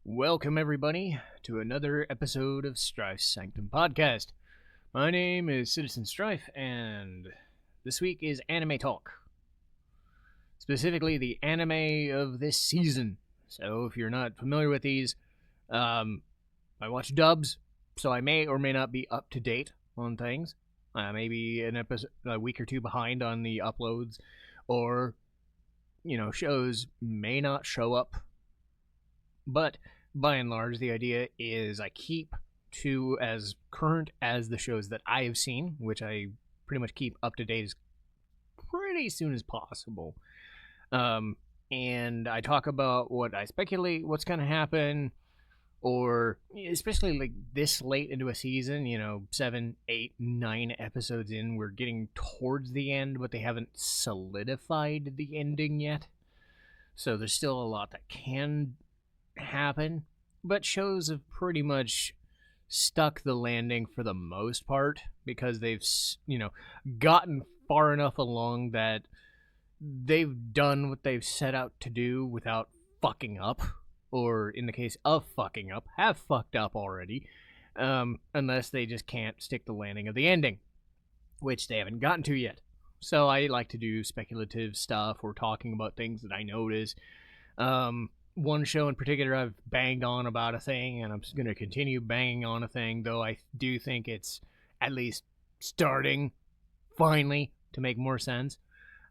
Welcome, everybody, to another episode of Strife's Sanctum podcast. My name is Citizen Strife, and this week is Anime Talk. Specifically, the anime of this season. So, if you're not familiar with these, I watch dubs, so I may or may not be up to date on things. Maybe a week or two behind on the uploads, or, shows may not show up. But by and large, the idea is I keep to as current as the shows that I have seen, which I pretty much keep up to date as pretty soon as possible. And I talk about what I speculate what's going to happen, or especially like this late into a season, 7, 8, 9 episodes in, we're getting towards the end, but they haven't solidified the ending yet. So there's still a lot that can happen, but shows have pretty much stuck the landing for the most part because they've gotten far enough along that they've done what they've set out to do without fucking up, or in the case of fucking up, have fucked up already, unless they just can't stick the landing of the ending, which they haven't gotten to yet. So I like to do speculative stuff or talking about things that I notice. One show in particular I've banged on about a thing, and I'm going to continue banging on a thing, though I do think it's at least starting, finally, to make more sense,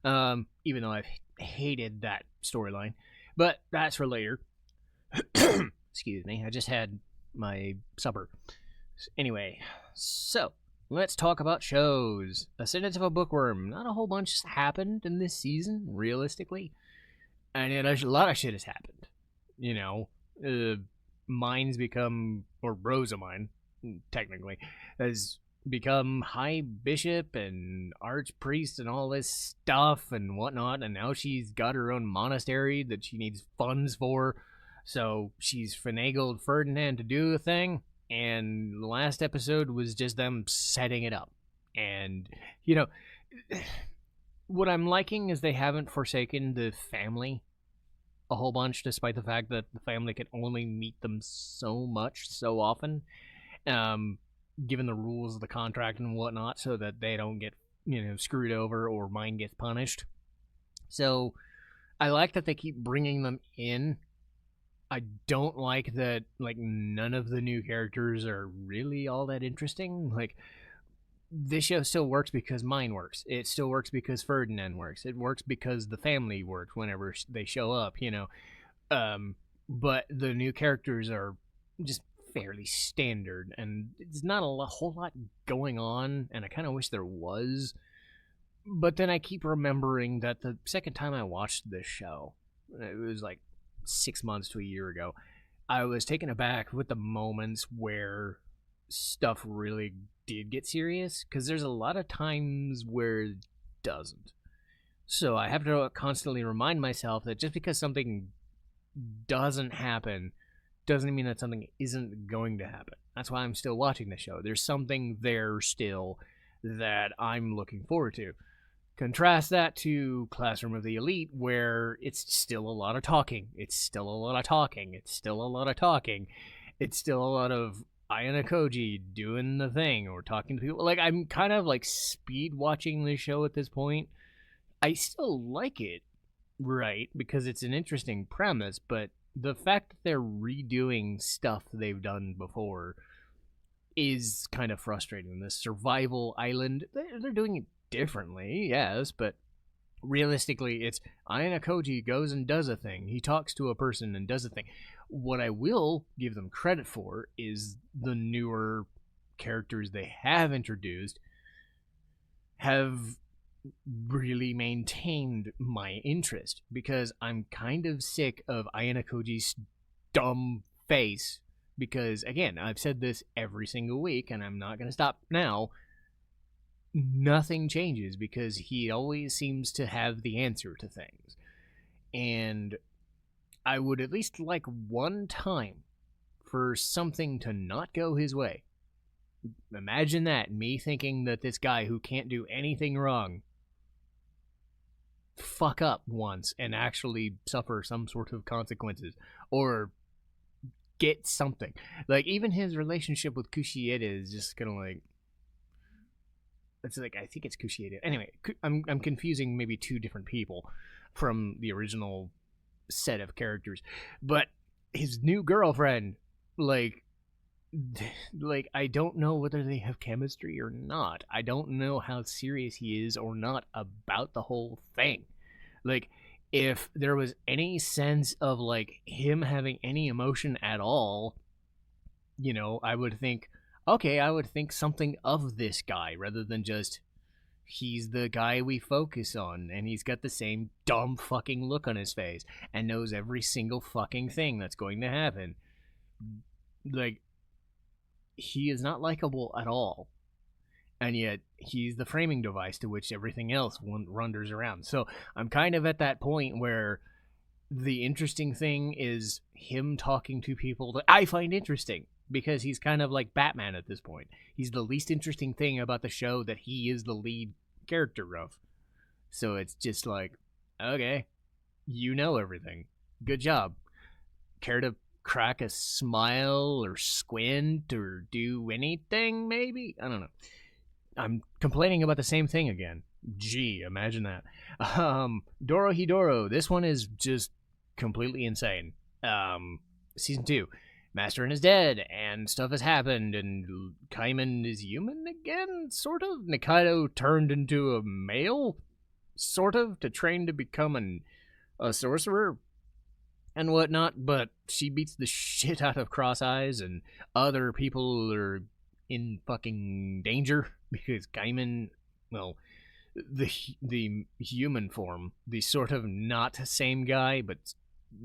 even though I've hated that storyline. But that's for later. Excuse me, I just had my supper. Anyway, so let's talk about shows. Ascendance of a Bookworm. Not a whole bunch has happened in this season, realistically. And a lot of shit has happened. Mine's become, or Rosa mine, technically, has become High Bishop and Archpriest and all this stuff and whatnot, and now she's got her own monastery that she needs funds for, so she's finagled Ferdinand to do a thing, and the last episode was just them setting it up. And, what I'm liking is they haven't forsaken the family a whole bunch, despite the fact that the family can only meet them so much, so often, given the rules of the contract and whatnot, so that they don't get, screwed over or mine gets punished. So I like that they keep bringing them in. I don't like that, none of the new characters are really all that interesting. This show still works because mine works. It still works because Ferdinand works. It works because the family works whenever they show up, But the new characters are just fairly standard, and it's not a whole lot going on, and I kind of wish there was. But then I keep remembering that the second time I watched this show, it was 6 months to a year ago, I was taken aback with the moments where stuff really did get serious, because there's a lot of times where it doesn't. So I have to constantly remind myself that just because something doesn't happen doesn't mean that something isn't going to happen. That's why I'm still watching the show. There's something there still that I'm looking forward to. Contrast that to Classroom of the Elite, where it's still a lot of talking. It's still a lot of talking. It's still a lot of talking. It's still a lot of Ayana Koji doing the thing or talking to people. I'm kind of speed watching this show at this point. I still like it, right, because it's an interesting premise, but the fact that they're redoing stuff they've done before is kind of frustrating. The survival island, they're doing it differently, yes, but realistically, it's Ayana Koji goes and does a thing. He talks to a person and does a thing. What I will give them credit for is the newer characters they have introduced have really maintained my interest, because I'm kind of sick of Ayana Koji's dumb face, because, again, I've said this every single week, and I'm not going to stop now. Nothing changes because he always seems to have the answer to things. And I would at least like one time for something to not go his way. Imagine that, me thinking that this guy who can't do anything wrong fuck up once and actually suffer some sort of consequences, or get something. Like, even his relationship with Kushieda is just kind of like, it's like, I think it's Kushieda. Anyway, I'm confusing maybe two different people from the original set of characters. But his new girlfriend, like I don't know whether they have chemistry or not. I don't know how serious he is or not about the whole thing. Like, if there was any sense of like him having any emotion at all, you know, I would think something of this guy rather than just he's the guy we focus on and he's got the same dumb fucking look on his face and knows every single fucking thing that's going to happen. Like, he is not likable at all, and yet he's the framing device to which everything else wanders around. So I'm kind of at that point where the interesting thing is him talking to people that I find interesting, because he's kind of like Batman at this point. He's the least interesting thing about the show that he is the lead character of. So it's just like, okay, you know everything. Good job. Care to crack a smile or squint or do anything, maybe? I don't know. I'm complaining about the same thing again. Gee, imagine that. Dorohedoro, this one is just completely insane. Season 2. Master is dead, and stuff has happened, and Kanan is human again, sort of. Nikaido turned into a male, sort of, to train to become a sorcerer and whatnot, but she beats the shit out of Cross Eyes, and other people are in fucking danger because Kanan, well, the human form, the sort of not same guy, but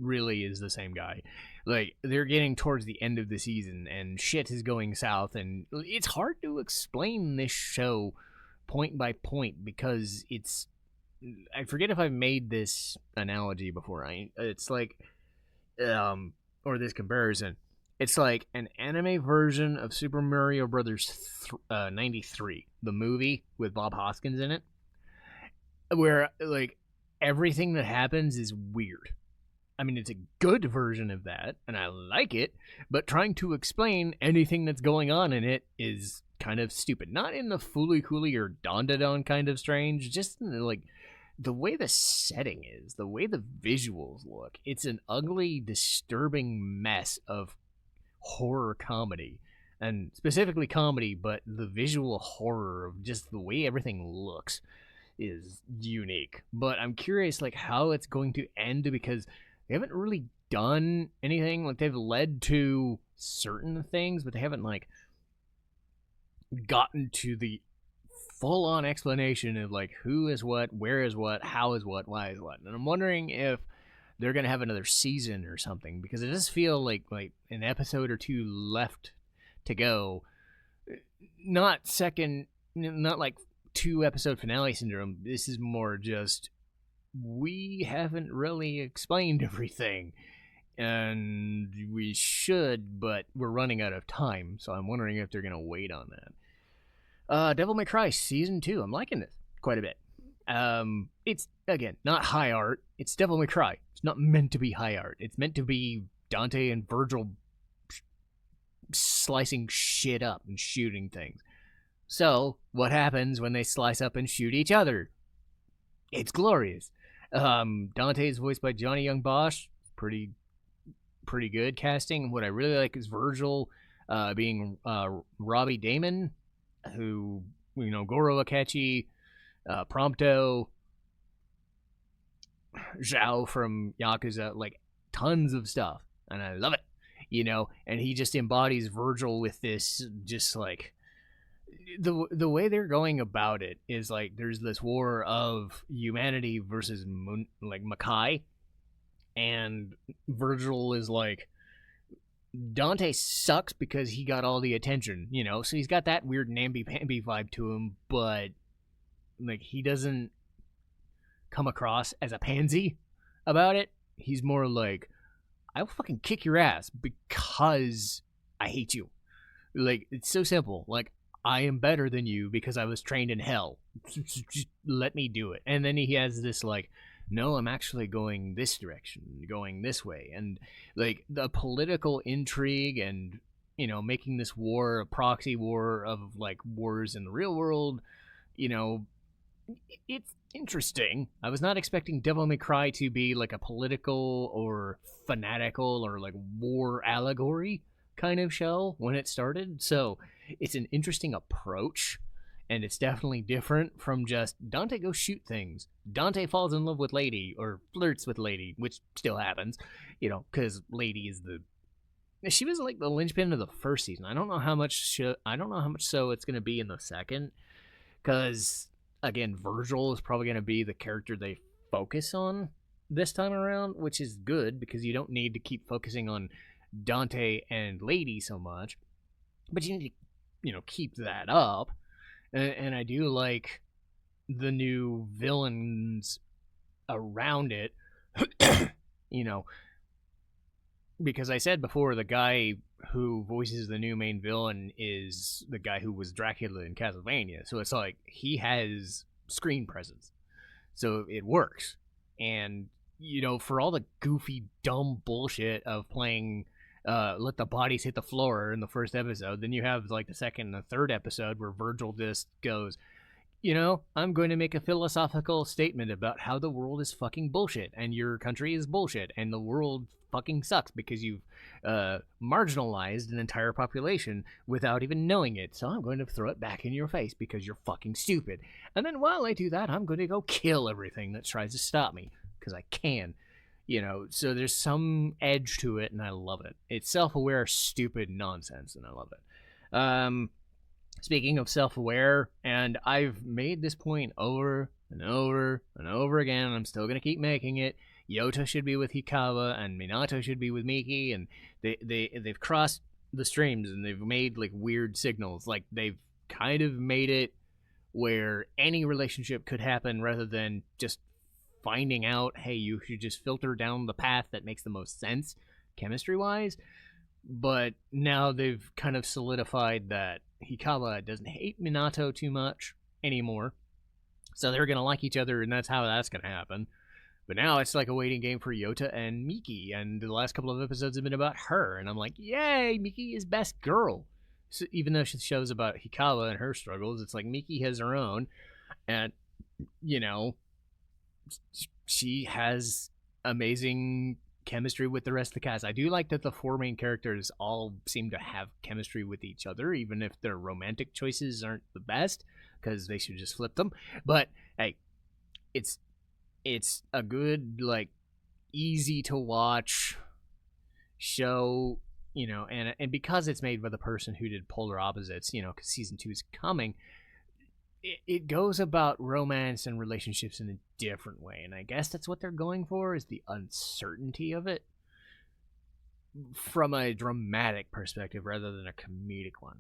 really is the same guy. Like, they're getting towards the end of the season, and shit is going south, and it's hard to explain this show point by point because it's... I forget if I've made this analogy before. It's like... or this comparison. It's like an anime version of Super Mario Brothers 93, the movie with Bob Hoskins in it, where, like, everything that happens is weird. I mean, it's a good version of that, and I like it, but trying to explain anything that's going on in it is kind of stupid. Not in the Fooly Cooly or Don kind of strange, just in the, like, the way the setting is, the way the visuals look. It's an ugly, disturbing mess of horror comedy, and specifically comedy, but the visual horror of just the way everything looks is unique. But I'm curious, like, how it's going to end, because they haven't really done anything. Like, they've led to certain things, but they haven't, like, gotten to the full-on explanation of, like, who is what, where is what, how is what, why is what. And I'm wondering if they're going to have another season or something, because it does feel like an episode or two left to go. Not like 2-episode finale syndrome. This is more just, we haven't really explained everything, and we should, but we're running out of time, so I'm wondering if they're going to wait on that. Devil May Cry Season 2. I'm liking this quite a bit. It's, again, not high art. It's Devil May Cry. It's not meant to be high art. It's meant to be Dante and Virgil slicing shit up and shooting things. So, what happens when they slice up and shoot each other? It's glorious. Dante is voiced by Johnny Young Bosch. Pretty good casting. What I really like is Virgil being Robbie Damon, who, you know, Goro Akechi, Prompto, Zhao from Yakuza, like, tons of stuff, and I love it, you know. And he just embodies Virgil with this, just like, the way they're going about it is like, there's this war of humanity versus Makai, and Virgil is like, Dante sucks because he got all the attention, you know, so he's got that weird namby-pamby vibe to him, but, like, he doesn't come across as a pansy about it. He's more like, I'll fucking kick your ass because I hate you. Like, it's so simple. Like, I am better than you because I was trained in hell. Just let me do it. And then he has this, like, no, I'm actually going this direction, going this way. And like the political intrigue and, making this war a proxy war of like wars in the real world, you know, it's interesting. I was not expecting Devil May Cry to be like a political or fanatical or like war allegory kind of show when it started. So it's an interesting approach, and it's definitely different from just Dante goes shoot things. Dante falls in love with Lady or flirts with Lady, which still happens, because Lady is she was like the linchpin of the first season. I don't know how much so it's gonna be in the second, because again, Virgil is probably gonna be the character they focus on this time around, which is good because you don't need to keep focusing on Dante and Lady so much, but you need to keep that up. And I do like the new villains around it, because I said before, the guy who voices the new main villain is the guy who was Dracula in Castlevania. So it's like he has screen presence. So it works. And, for all the goofy, dumb bullshit of playing Let the Bodies Hit the Floor in the first episode, then you have like the second and the third episode where Virgil just goes, I'm going to make a philosophical statement about how the world is fucking bullshit and your country is bullshit and the world fucking sucks because you've marginalized an entire population without even knowing it. So I'm going to throw it back in your face because you're fucking stupid. And then while I do that, I'm going to go kill everything that tries to stop me because I can. So there's some edge to it, and I love it. It's self-aware, stupid nonsense, and I love it. Speaking of self-aware, and I've made this point over and over and over again, and I'm still going to keep making it, Yota should be with Hikawa, and Minato should be with Miki, and they've crossed the streams, and they've made, like, weird signals. Like, they've kind of made it where any relationship could happen rather than just finding out, hey, you should just filter down the path that makes the most sense chemistry-wise. But now they've kind of solidified that Hikawa doesn't hate Minato too much anymore. So they're going to like each other, and that's how that's going to happen. But now it's like a waiting game for Yota and Miki, and the last couple of episodes have been about her. And I'm like, yay, Miki is best girl. So even though she shows about Hikawa and her struggles, it's like Miki has her own. And, she has amazing chemistry with the rest of the cast. I do like that the four main characters all seem to have chemistry with each other, even if their romantic choices aren't the best, because they should just flip them. But hey, it's a good, like, easy to watch show, and because it's made by the person who did Polar Opposites, because season 2 is coming, it goes about romance and relationships in a different way, and I guess that's what they're going for, is the uncertainty of it from a dramatic perspective rather than a comedic one.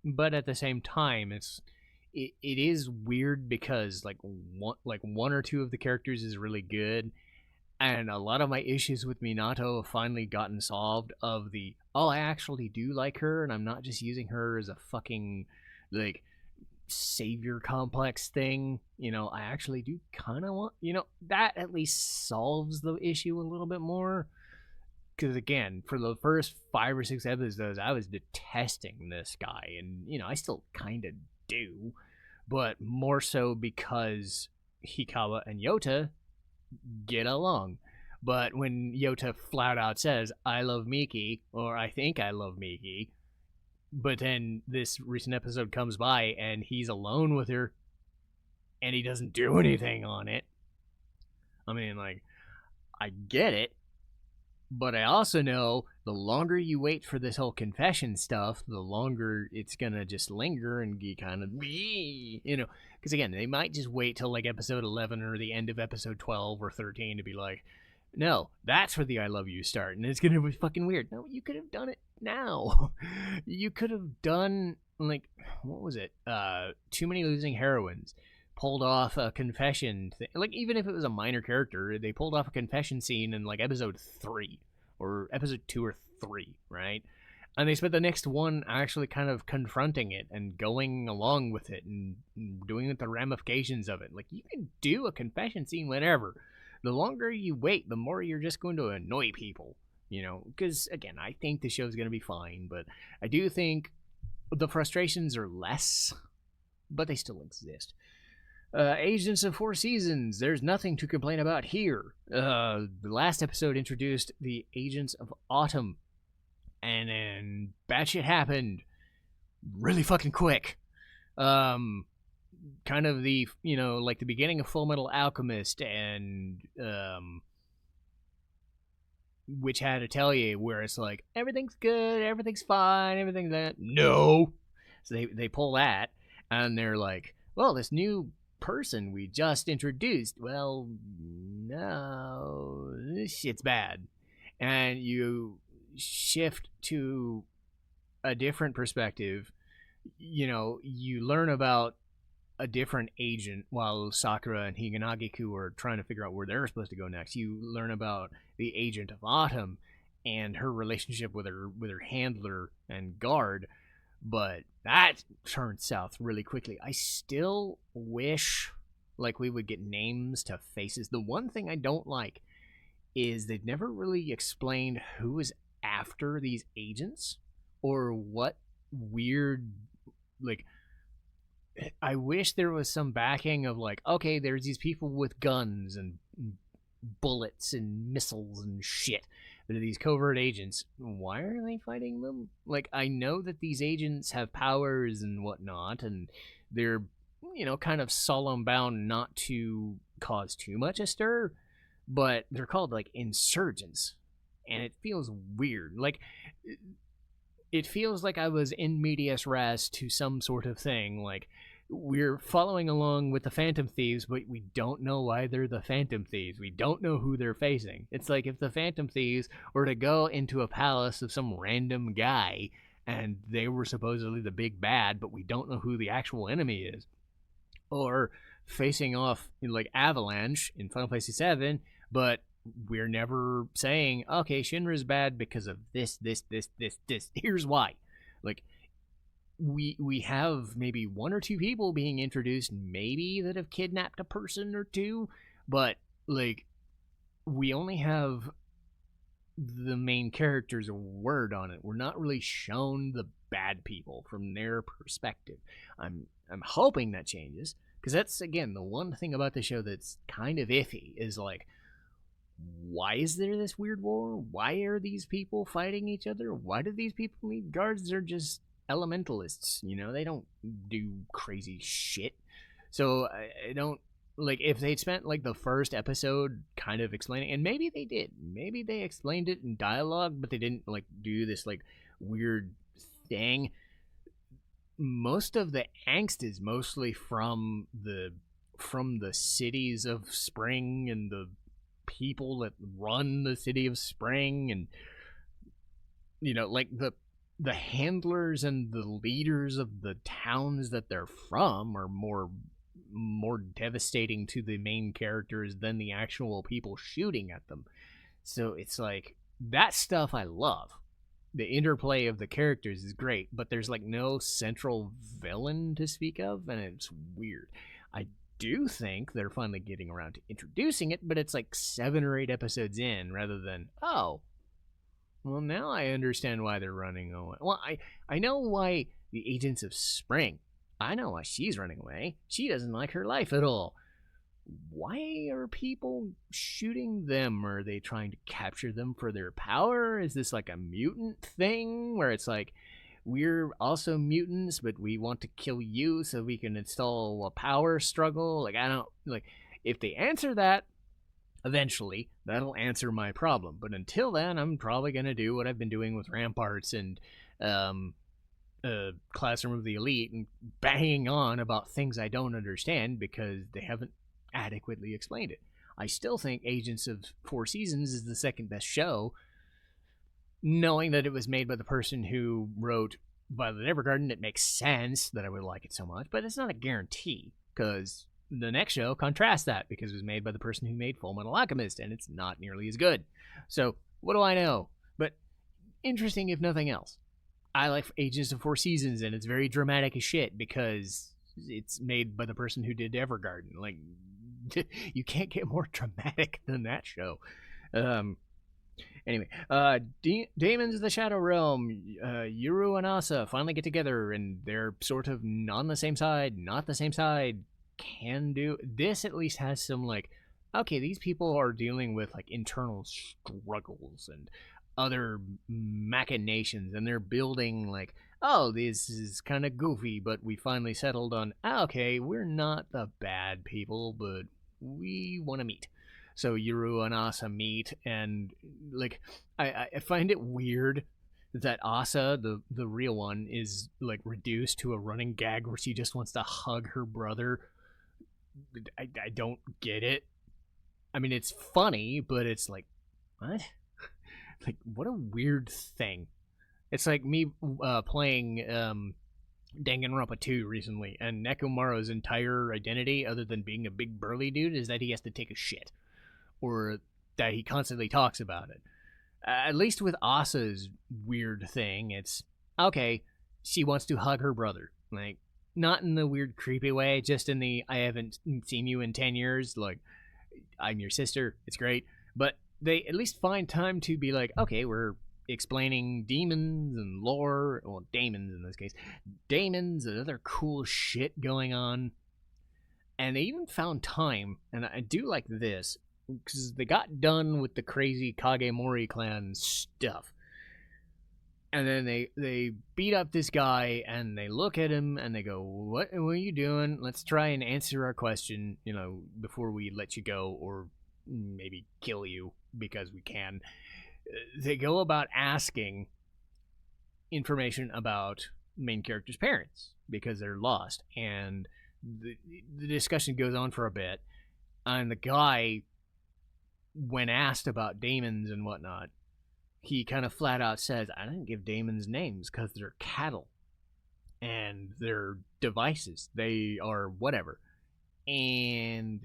But at the same time, it is weird because one or two of the characters is really good, and a lot of my issues with Minato have finally gotten solved. I actually do like her, and I'm not just using her as a fucking like savior complex thing. I actually do kind of want, that at least solves the issue a little bit more. Because again, for the first 5 or 6 episodes, I was detesting this guy, and I still kind of do, but more so because Hikawa and Yota get along. But when Yota flat out says, I love Miki, or I think I love Miki, but then this recent episode comes by and he's alone with her and he doesn't do anything on it. I mean, like, I get it, but I also know the longer you wait for this whole confession stuff, the longer it's gonna just linger and be kind of, because again, they might just wait till like episode 11 or the end of episode 12 or 13 to be like, no, that's where the I love you start, and it's gonna be fucking weird. No, you could have done it now. You could have done, like, what was it? Too Many Losing Heroines pulled off a confession like, even if it was a minor character, they pulled off a confession scene in like episode 3 or episode 2 or 3, right? And they spent the next one actually kind of confronting it and going along with it and doing the ramifications of it. Like, you can do a confession scene whenever. The longer you wait, the more you're just going to annoy people, you know? Because, again, I think the show's going to be fine, but I do think the frustrations are less, but they still exist. Agents of Four Seasons, there's nothing to complain about here. The last episode introduced the Agents of Autumn, and then bad shit happened really fucking quick. Kind of the, you know, like the beginning of Full Metal Alchemist and which Hat Atelier, where it's like, everything's good, everything's fine, everything's that. No! So they pull that, and they're like, well, this new person we just introduced, well, no, this shit's bad. And you shift to a different perspective. You know, you learn about a different agent while Sakura and Higanagiku are trying to figure out where they're supposed to go next. You learn about the Agent of Autumn and her relationship with her handler and guard, but that turned south really quickly. I still wish like we would get names to faces. The one thing I don't like is they've never really explained who is after these agents or what weird, like, I wish there was some backing of like, okay, there's these people with guns and bullets and missiles and shit that are these covert agents. Why are they fighting them? Like, I know that these agents have powers and whatnot, and they're, you know, kind of solemn bound not to cause too much a stir, but they're called like insurgents, and it feels weird. Like, it feels like I was in medias res to some sort of thing. Like, we're following along with the Phantom Thieves, but we don't know why they're the Phantom Thieves. We don't know who they're facing. It's like if the Phantom Thieves were to go into a palace of some random guy and they were supposedly the big bad, but we don't know who the actual enemy is. Or facing off, you know, like Avalanche in Final Fantasy VII, but we're never saying, okay, Shinra's bad because of this. Here's why. Like, we have maybe one or two people being introduced, maybe, that have kidnapped a person or two, but like, we only have the main character's word on it. We're not really shown the bad people from their perspective. I'm hoping that changes, because that's, again, the one thing about the show that's kind of iffy is like, why is there this weird war? Why are these people fighting each other? Why do these people need guards? They're just elementalists, you know, they don't do crazy shit. So I don't, like, if they'd spent like the first episode kind of explaining, and maybe they did, maybe they explained it in dialogue, but they didn't like do this like weird thing. Most of the angst is mostly from the cities of Spring and the people that run the city of Spring, and, you know, like the handlers and the leaders of the towns that they're from are more devastating to the main characters than the actual people shooting at them. So it's like, that stuff I love. The interplay of the characters is great, but there's like no central villain to speak of, and it's weird. I do think they're finally getting around to introducing it, but it's like 7 or 8 episodes in, rather than, oh, well, now I understand why they're running away. Well, I know why the Agents of Spring. I know why she's running away. She doesn't like her life at all. Why are people shooting them? Are they trying to capture them for their power? Is this like a mutant thing where it's like, we're also mutants, but we want to kill you so we can install a power struggle? Like, I don't, like, if they answer that, eventually, that'll answer my problem. But until then, I'm probably going to do what I've been doing with Ramparts and Classroom of the Elite, and banging on about things I don't understand because they haven't adequately explained it. I still think Agents of Four Seasons is the second best show, knowing that it was made by the person who wrote Violet Evergarden. It makes sense that I would like it so much, but it's not a guarantee, because the next show contrasts that, because it was made by the person who made Full Metal Alchemist, and it's not nearly as good. So, what do I know? But interesting if nothing else. I like Agents of Four Seasons, and it's very dramatic as shit because it's made by the person who did Evergarden. Like, you can't get more dramatic than that show. Anyway, Daemons of the Shadow Realm, Yuru and Asa finally get together, and they're sort of not on the same side, not the same side. Can do this at least has some like, okay, these people are dealing with like internal struggles and other machinations, and they're building like, oh, this is kind of goofy, but we finally settled on, okay, we're not the bad people, but we want to meet. So Yuru and Asa meet, and like, I find it weird that Asa, the real one, is like reduced to a running gag where she just wants to hug her brother. I don't get it. I mean, it's funny, but it's like, what? Like, what a weird thing. It's like me playing Danganronpa 2 recently, and Nekomaru's entire identity, other than being a big burly dude, is that he has to take a shit. Or that he constantly talks about it. At least with Asa's weird thing, it's, okay, she wants to hug her brother. Like, not in the weird, creepy way, just in the, I haven't seen you in 10 years, like, I'm your sister, it's great. But they at least find time to be like, okay, we're explaining demons and lore, well, Daemons in this case, Daemons and other cool shit going on. And they even found time, and I do like this, because they got done with the crazy Kagemori clan stuff. And then they beat up this guy, and they look at him, and they go, what are you doing? Let's try and answer our question, before we let you go, or maybe kill you, because we can. They go about asking information about main character's parents, because they're lost. And the discussion goes on for a bit, and the guy, when asked about Daemons and whatnot, he kind of flat out says, I didn't give Daemons names because they're cattle and they're devices. They are whatever. And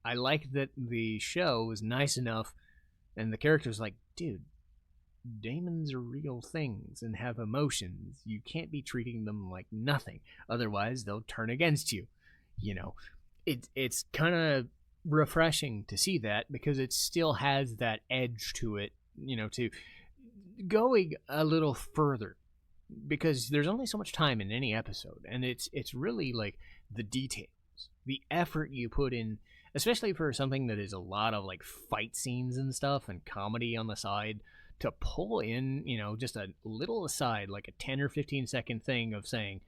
I like that the show was nice enough, and the character's like, dude, Daemons are real things and have emotions. You can't be treating them like nothing. Otherwise, they'll turn against you. It's kind of refreshing to see that, because it still has that edge to it, to going a little further, because there's only so much time in any episode, and it's really like the details, the effort you put in, especially for something that is a lot of like fight scenes and stuff and comedy on the side, to pull in, just a little aside, like a 10 or 15 second thing of saying,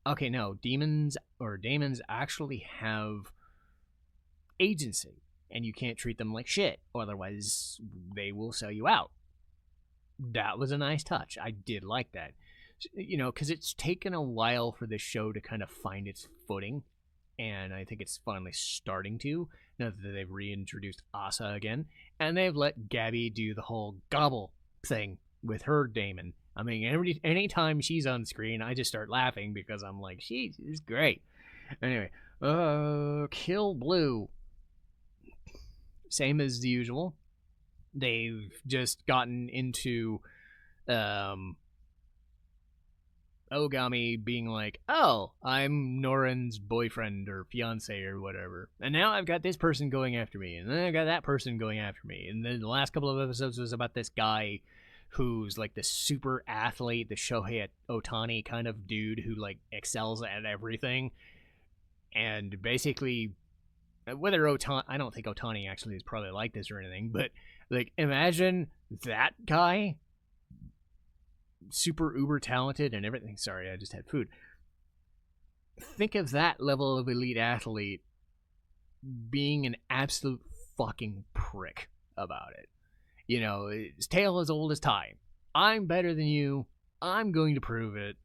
okay, no, Daemons actually have agency, and you can't treat them like shit, otherwise they will sell you out. That was a nice touch. I did like that, because it's taken a while for this show to kind of find its footing, and I think it's finally starting to, now that they've reintroduced Asa again, and they've let Gabby do the whole gobble thing with her Daemon. I mean, anytime she's on screen, I just start laughing, because I'm like, she's great. Anyway, Kill Blue, same as the usual. They've just gotten into Ogami being like, oh, I'm Noren's boyfriend or fiance or whatever, and now I've got this person going after me, and then I got that person going after me, and then the last couple of episodes was about this guy who's like the super athlete, the Shohei Ohtani kind of dude who like excels at everything, and basically, whether Ohtani, I don't think Ohtani actually is probably like this or anything, but like, imagine that guy, super uber talented and everything. Sorry, I just had food. Think of that level of elite athlete being an absolute fucking prick about it. His tale as old as time. I'm better than you. I'm going to prove it.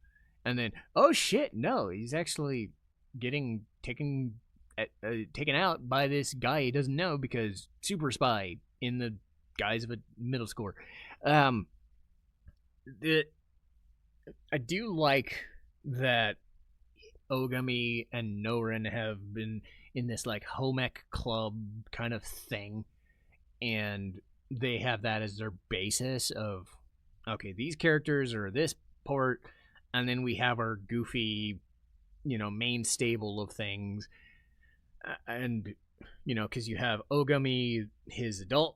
And then, oh shit, no, he's actually getting taken out by this guy he doesn't know, because super spy in the guise of a middle schooler. I do like that Ogami and Noren have been in this like home ec club kind of thing, and they have that as their basis of, okay, these characters are this support, and then we have our goofy, main stable of things. And, because you have Ogami, his adult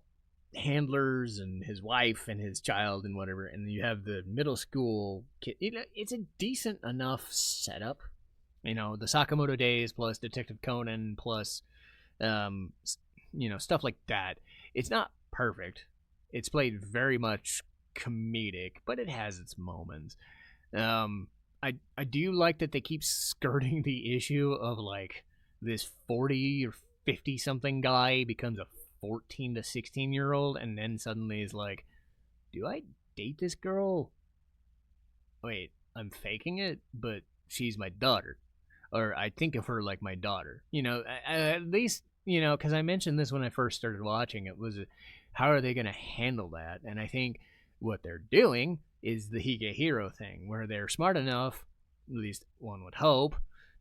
handlers, and his wife, and his child, and whatever, and you have the middle school kid. It's a decent enough setup. The Sakamoto days plus Detective Conan plus, stuff like that. It's not perfect. It's played very much comedic, but it has its moments. I do like that they keep skirting the issue of like this 40 or 50 something guy becomes a 14 to 16-year-old and then suddenly is like, do I date this girl? Wait, I'm faking it, but she's my daughter. Or I think of her like my daughter. At least, because I mentioned this when I first started watching, it was how are they going to handle that? And I think what they're doing is the Higehiro thing, where they're smart enough, at least one would hope,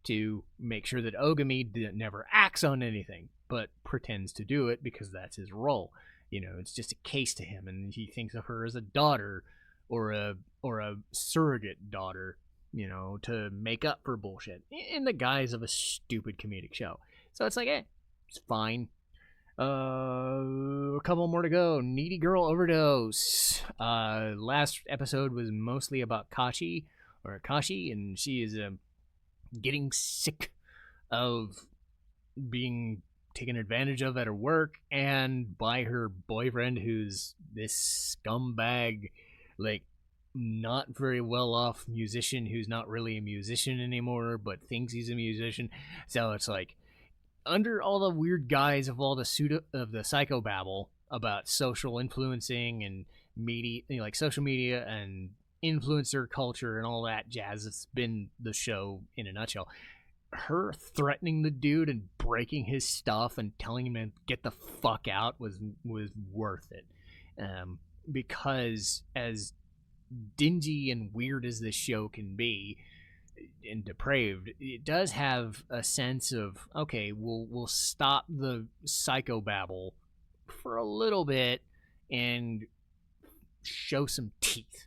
to make sure that Ogami never acts on anything, but pretends to do it because that's his role. It's just a case to him, and he thinks of her as a daughter or a surrogate daughter, to make up for bullshit in the guise of a stupid comedic show. So it's like, it's fine. A couple more to go. Needy Girl Overdose. Last episode was mostly about Kashi, and she is getting sick of being taken advantage of at her work and by her boyfriend, who's this scumbag, like, not very well off musician who's not really a musician anymore but thinks he's a musician. So it's like, under all the weird guise of all the psychobabble about social influencing and media, like social media and influencer culture and all that jazz, it's been the show in a nutshell. Her threatening the dude and breaking his stuff and telling him to get the fuck out was worth it. Because as dingy and weird as this show can be and depraved, it does have a sense of, okay, we'll stop the psychobabble for a little bit and show some teeth,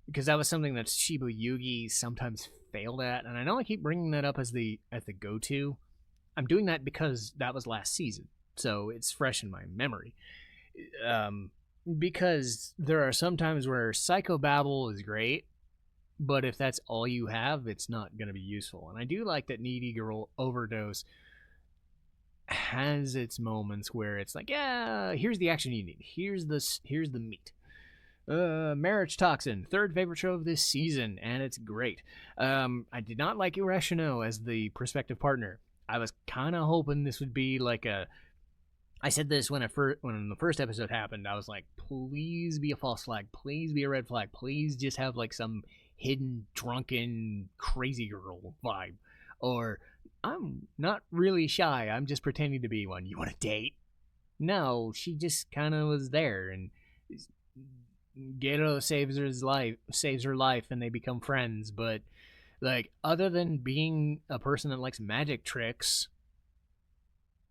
because that was something that Shiba Yugi sometimes failed at. And I know I keep bringing that up as the go-to. I'm doing that because that was last season, so it's fresh in my memory. Because there are some times where psychobabble is great, but if that's all you have, it's not going to be useful. And I do like that Needy Girl Overdose has its moments where it's like, yeah, here's the action you need. Here's the meat. Marriagetoxin, third favorite show of this season, and it's great. I did not like Urashino as the prospective partner. I was kind of hoping this would be like I said this when the first episode happened. I was like, please be a false flag. Please be a red flag. Please just have like some hidden, drunken, crazy girl vibe. Or, I'm not really shy. I'm just pretending to be one. You want to date? No, she just kind of was there, and Gero saves her life, and they become friends. But like, other than being a person that likes magic tricks,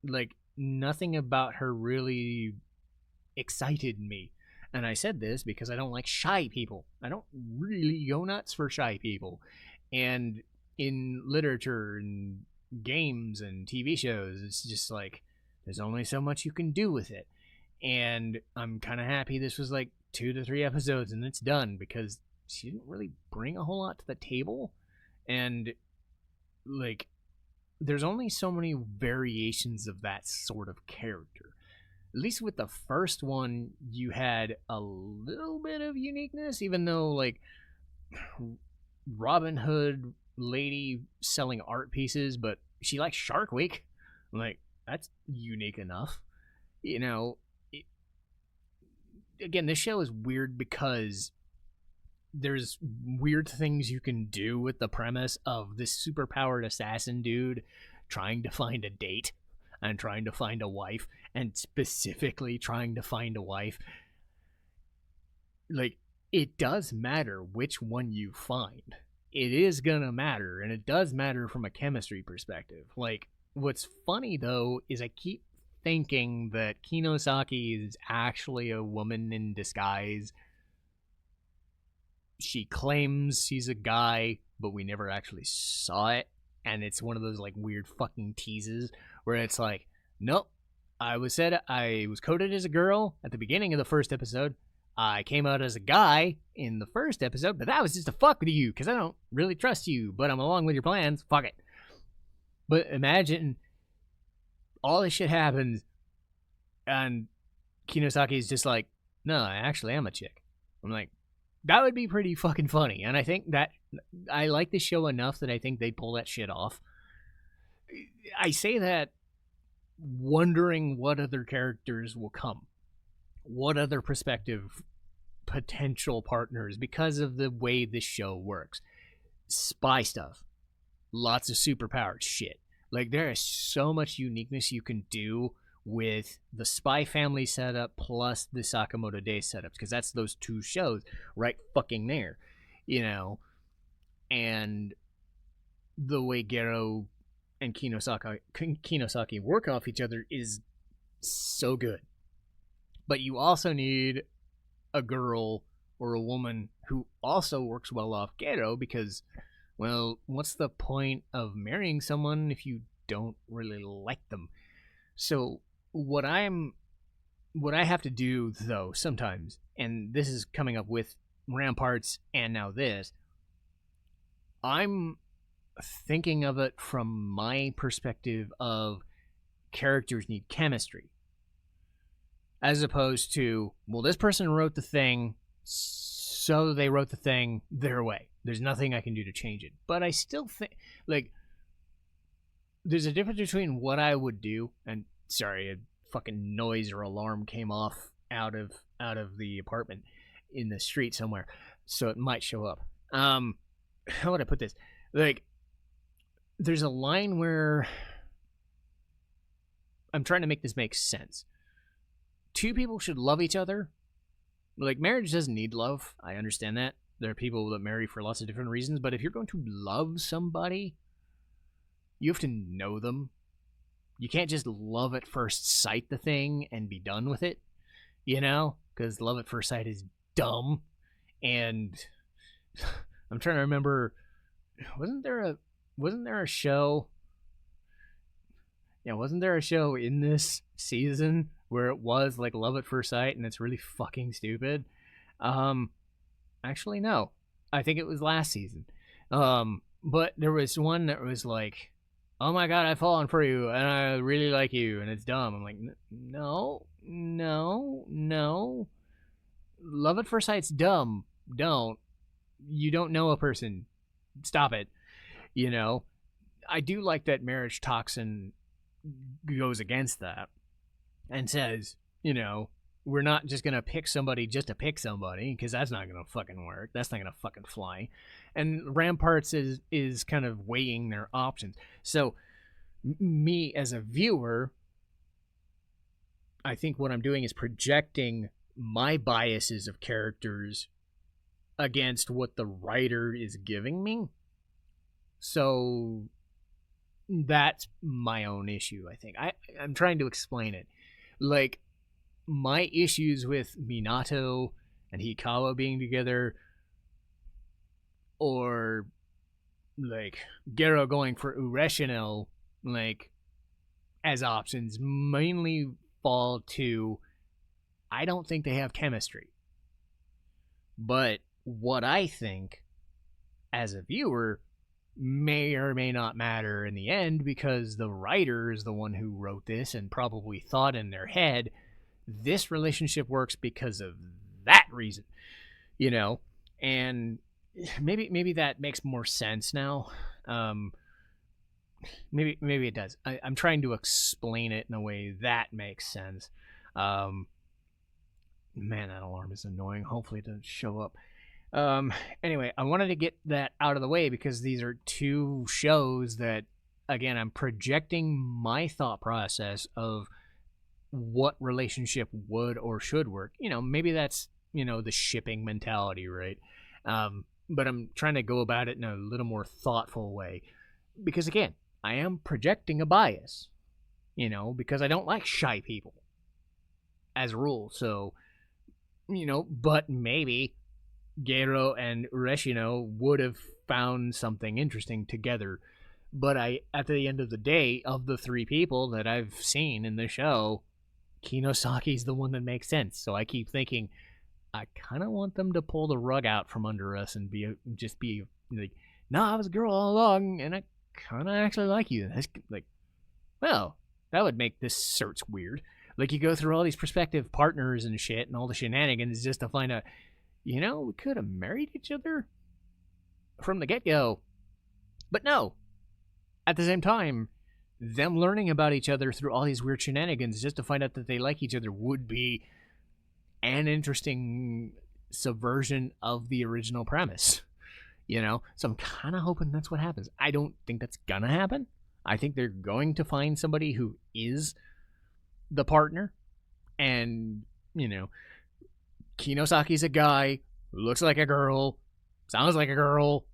like, nothing about her really excited me. And I said this because I don't like shy people. I don't really go nuts for shy people. And in literature and games and TV shows, it's just like, there's only so much you can do with it. And I'm kind of happy this was like 2 to 3 episodes and it's done, because she didn't really bring a whole lot to the table. And like, there's only so many variations of that sort of character. At least with the first one, you had a little bit of uniqueness, even though, like, Robin Hood lady selling art pieces, but she likes Shark Week. Like, that's unique enough. Again, this show is weird because there's weird things you can do with the premise of this superpowered assassin dude trying to find a date and trying to find a wife, and specifically trying to find a wife. Like, it does matter which one you find. It is gonna matter, and it does matter from a chemistry perspective. Like, what's funny though is I keep thinking that Kinosaki is actually a woman in disguise. she claims she's a guy, but we never actually saw it. And it's one of those like weird fucking teases where it's like, nope, I was coded as a girl at the beginning of the first episode. I came out as a guy in the first episode, but that was just to fuck with you because I don't really trust you, but I'm along with your plans. Fuck it. But imagine all this shit happens and Kinosaki is just like, no, I actually am a chick. I'm like, that would be pretty fucking funny. And I think that I like the show enough that I think they pull that shit off. I say that wondering what other characters will come. What other prospective potential partners because of the way this show works. Spy stuff. Lots of superpowered shit. Like, there is so much uniqueness you can do with the Spy Family setup plus the Sakamoto Days setups, because that's those two shows right fucking there, you know. And the way Gero and Kinosaki work off each other is so good. But you also need a girl or a woman who also works well off Gero, because, well, what's the point of marrying someone if you don't really like them? So what I have to do, though, sometimes, and this is coming up with Ramparts and now this, I'm thinking of it from my perspective of characters need chemistry. As opposed to, well, this person wrote the thing, so they wrote the thing their way. There's nothing I can do to change it. But I still think, like, there's a difference between what I would do, and sorry, a fucking noise or alarm came off out of the apartment in the street somewhere, so it might show up. How would I put this? Like, there's a line where I'm trying to make this make sense. Two people should love each other. Like, marriage doesn't need love. I understand that. There are people that marry for lots of different reasons, but if you're going to love somebody, you have to know them. You can't just love at first sight the thing and be done with it, you know? Because love at first sight is dumb. And I'm trying to remember, wasn't there a show? Yeah, wasn't there a show in this season where it was like love at first sight and it's really fucking stupid? Actually, no. I think it was last season. But there was one that was like, oh my god, I've fallen for you and I really like you and it's dumb. I'm like, no. Love at first sight's dumb. You don't know a person. Stop it. You know? I do like that Marriagetoxin goes against that and says, you know, we're not just going to pick somebody just to pick somebody, because that's not going to fucking work. That's not going to fucking fly. And Ramparts is kind of weighing their options. So me as a viewer, I think what I'm doing is projecting my biases of characters against what the writer is giving me. So that's my own issue, I think. I'm trying to explain it. Like, my issues with Minato and Hikawa being together, or like Gero going for Ureshino, like, as options, mainly fall to, I don't think they have chemistry. But what I think as a viewer may or may not matter in the end, because the writer is the one who wrote this and probably thought in their head, this relationship works because of that reason, you know? And maybe that makes more sense now. Maybe it does. I'm trying to explain it in a way that makes sense. Man, that alarm is annoying. Hopefully it doesn't show up. Anyway, I wanted to get that out of the way because these are two shows that, again, I'm projecting my thought process of what relationship would or should work. You know, maybe that's, you know, the shipping mentality, right? But I'm trying to go about it in a little more thoughtful way because, again, I am projecting a bias, you know, because I don't like shy people as a rule. So, you know, but maybe Gero and Ureshino would have found something interesting together. But at the end of the day, of the three people that I've seen in the show, Kinosaki's the one that makes sense. So I keep thinking, I kind of want them to pull the rug out from under us and just be like, no, I was a girl all along, and I kind of actually like you. That's like, well, that would make this search weird. Like, you go through all these prospective partners and shit and all the shenanigans just to find out, we could have married each other from the get-go. But no. At the same time, them learning about each other through all these weird shenanigans just to find out that they like each other would be an interesting subversion of the original premise. So I'm kind of hoping that's what happens. I don't think that's gonna happen. I think they're going to find somebody who is the partner. And, Kinosaki's a guy who looks like a girl, sounds like a girl,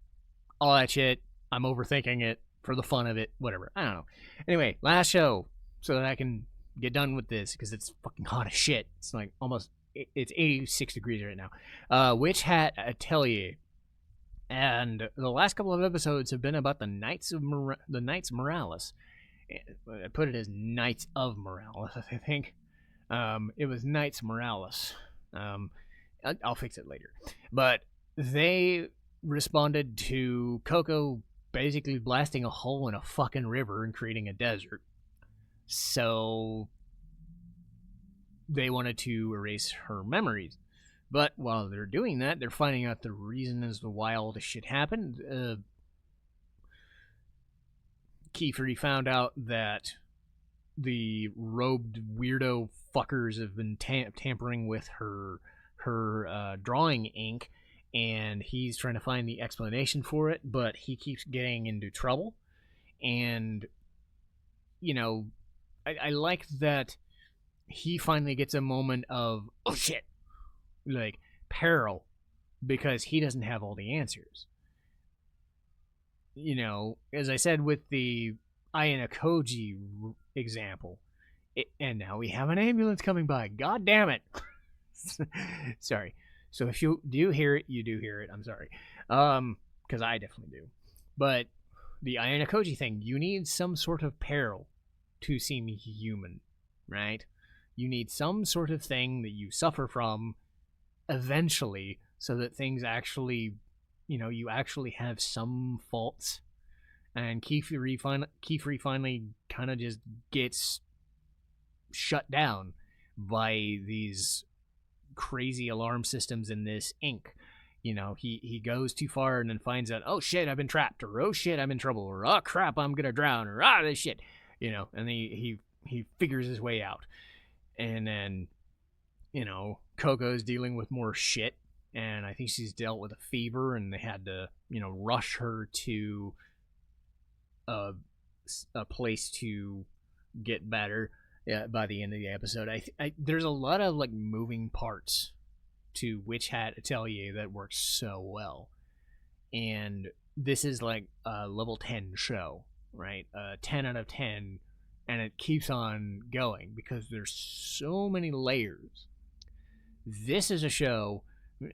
all that shit. I'm overthinking it for the fun of it, whatever. I don't know. Anyway, last show, so that I can get done with this, because it's fucking hot as shit. It's like it's 86 degrees right now. Witch Hat Atelier. And the last couple of episodes have been about the Knights Morales. I put it as Knights of Morales, I think. It was Knights Morales. I'll fix it later. But they responded to Coco basically blasting a hole in a fucking river and creating a desert. So they wanted to erase her memories. But while they're doing that, they're finding out the reason as to why all this shit happened. Kiefer found out that the robed weirdo fuckers have been tampering with her drawing ink, and he's trying to find the explanation for it, but he keeps getting into trouble. And, I like that he finally gets a moment of, oh shit, like, peril, because he doesn't have all the answers. As I said with the Ayana Koji example, and now we have an ambulance coming by. God damn it. Sorry. So if you do hear it, you do hear it. I'm sorry. Because I definitely do. But the Ayana Koji thing, you need some sort of peril to seem human, right? You need some sort of thing that you suffer from eventually, so that things actually, you actually have some faults. And Kiefer finally kind of just gets shut down by these crazy alarm systems in this ink. He goes too far and then finds out, oh shit, I've been trapped, or oh shit, I'm in trouble, or oh crap, I'm gonna drown, or this shit, and he figures his way out. And then, Coco's dealing with more shit, and I think she's dealt with a fever, and they had to, rush her to a place to get better by the end of the episode. There's a lot of like moving parts to Witch Hat Atelier that works so well, and this is like a level 10 show, right? 10 out of 10, and it keeps on going because there's so many layers. This is a show,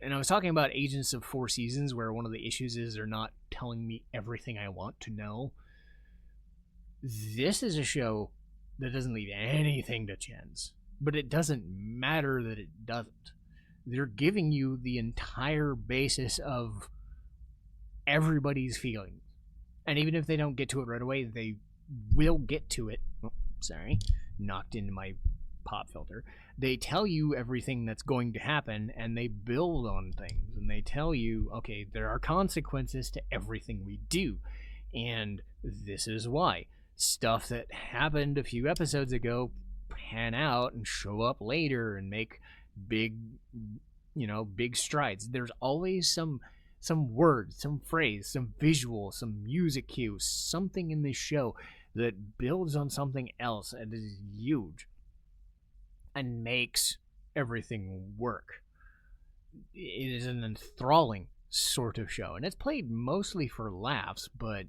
and I was talking about Agents of Four Seasons, where one of the issues is they're not telling me everything I want to know. This is a show that doesn't leave anything to chance, but it doesn't matter that it doesn't. They're giving you the entire basis of everybody's feelings, and even if they don't get to it right away, they will get to it. Oh, sorry, knocked into my pop filter. They tell you everything that's going to happen, and they build on things, and they tell you, okay, there are consequences to everything we do, and this is why. Stuff that happened a few episodes ago pan out and show up later and make big strides. There's always some word, some phrase, some visual, some music cue, something in this show that builds on something else and is huge and makes everything work. It is an enthralling sort of show, and it's played mostly for laughs, but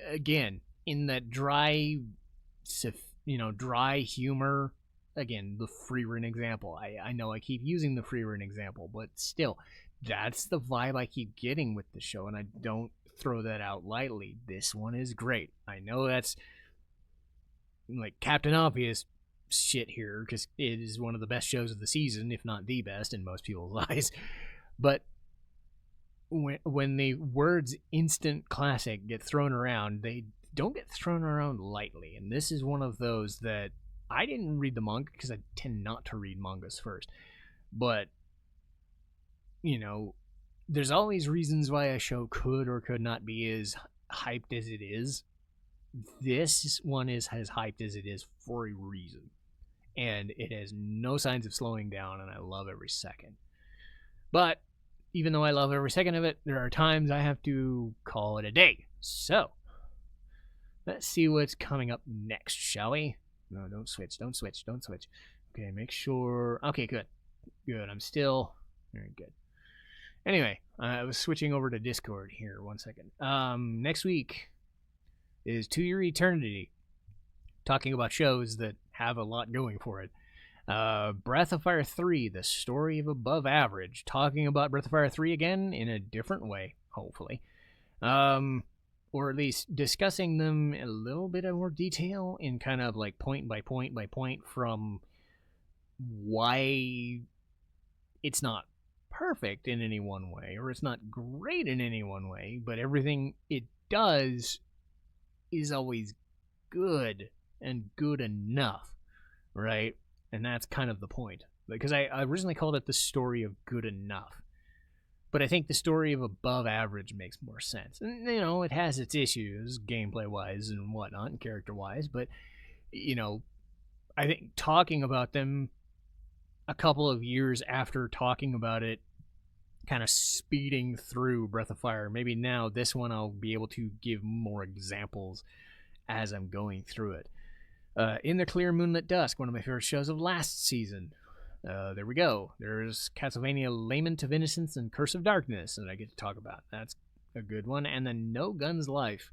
again, in that dry humor. Again, the Freerin example. I know I keep using the Freerin example, but still, that's the vibe I keep getting with the show, and I don't throw that out lightly. This one is great. I know that's like Captain Obvious shit here, because it is one of the best shows of the season, if not the best in most people's eyes. But when the words instant classic get thrown around, they don't get thrown around lightly. And this is one of those that I didn't read the manga because I tend not to read mangas first. But, you know, there's always reasons why a show could or could not be as hyped as it is. This one is as hyped as it is for a reason. And it has no signs of slowing down, and I love every second. But even though I love every second of it, there are times I have to call it a day. So, let's see what's coming up next, shall we? No, don't switch. Okay, make sure. Okay, good. I'm still very good. Anyway, I was switching over to Discord here. 1 second. Next week is To Your Eternity, talking about shows that have a lot going for it. Breath of Fire 3, The Story of Above Average, talking about Breath of Fire 3 again in a different way, hopefully. Or at least discussing them in a little bit of more detail in kind of like point by point by point, from why it's not perfect in any one way, or it's not great in any one way, but everything it does is always good and good enough, right? And that's kind of the point. Because I originally called it The Story of Good Enough. But I think The Story of Above Average makes more sense. And, you know, it has its issues, gameplay-wise and whatnot, and character-wise. But, you know, I think talking about them a couple of years after talking about it, kind of speeding through Breath of Fire, maybe now this one I'll be able to give more examples as I'm going through it. In the Clear Moonlit Dusk, one of my favorite shows of last season. There we go. There's Castlevania Lament of Innocence and Curse of Darkness that I get to talk about. That's a good one. And then No Guns Life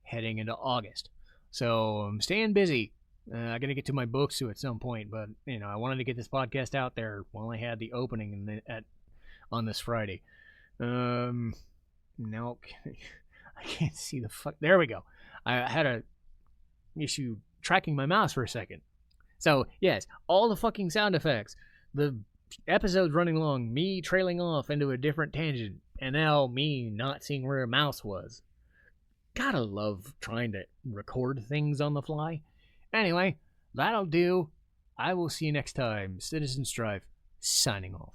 heading into August. So I'm staying busy. I got to get to my books too at some point, but you know, I wanted to get this podcast out there while I had the opening on this Friday. No, I can't see the fuck. There we go. I had a issue tracking my mouse for a second. So, yes, all the fucking sound effects, the episode's running long, me trailing off into a different tangent, and now me not seeing where a mouse was. Gotta love trying to record things on the fly. Anyway, that'll do. I will see you next time. Citizen Strife, signing off.